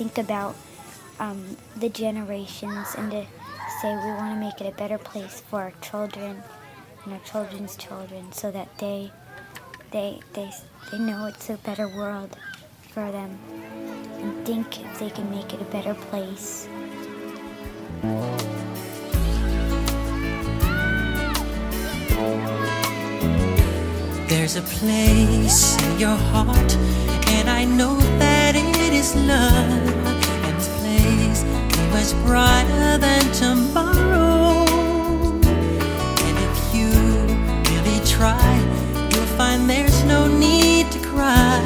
think about the generations and to say we want to make it a better place for our children and our children's children, so that they know it's a better world for them and think if they can make it a better place. There's a place in your heart, and I know that it is love. And this place is much brighter than tomorrow. And if you really try, you'll find there's no need to cry.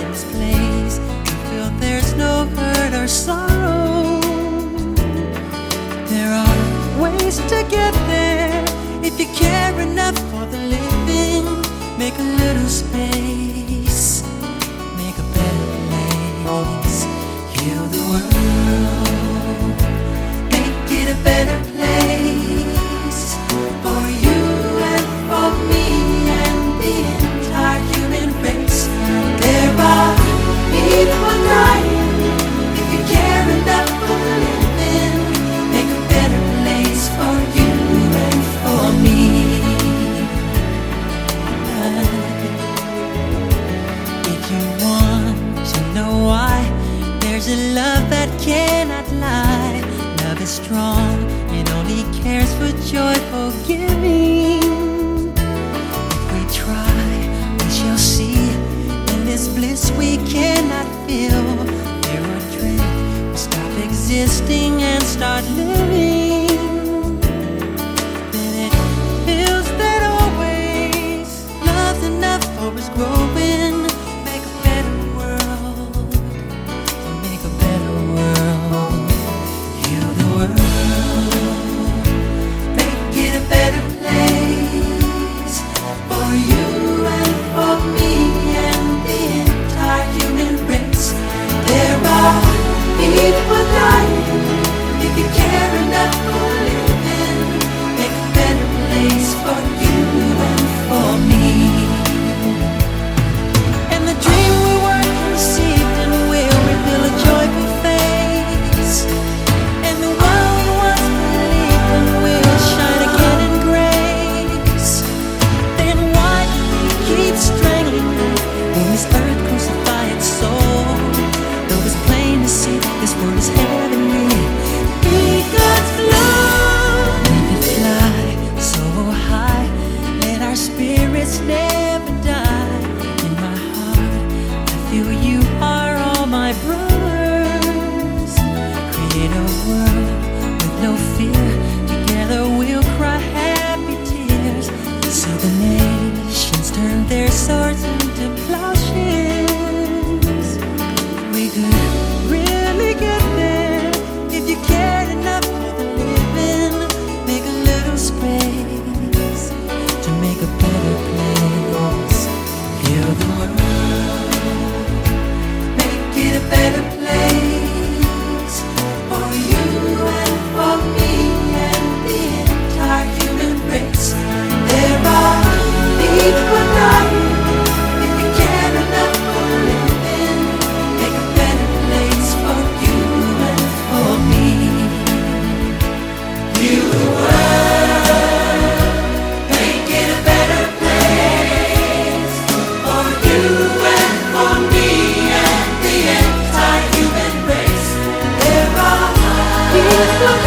In this place, you feel there's no hurt or sorrow. There are ways to get there if you care enough for the living. Make a little space, make a better place. Heal the world, make it a better place for you and for me and the entire human race. There are people dying. If you care enough for the living, make a better place for you and for me. If you want to know why, there's a love that cannot lie. Love is strong, it only cares for joyful giving. If we try, we shall see. In this bliss we cannot feel. There are dreams, we stop existing and start living. Then it feels that always love's enough for us growing. Make a better world, to make a better world. Heal the world, make it a better place for you and for me and the entire human race. There are people dying. If you care enough for living, make a better place for you and for me. And the dream we weren't conceived in will reveal a joyful face. And the world we once believed in will shine again in grace. Then why do we keep strangling when this earth crucifies its soul? Though it's plain to see this world is heavenly, be God's love. We can fly so high, let our spirits never die. In my heart, I feel you are all my brothers. Create a world with no fear. Together we'll cry happy tears. So the nations turn their swords into plowshares. We could really get there if you cared enough for the living. Make a little space to make a better place. Heal the world, make it a better place for you and for me and the entire human race. There are people dying. If you care enough for the living, make a better place for you and for me. Heal the world, make it a better place for you and for me and the entire human race. There are people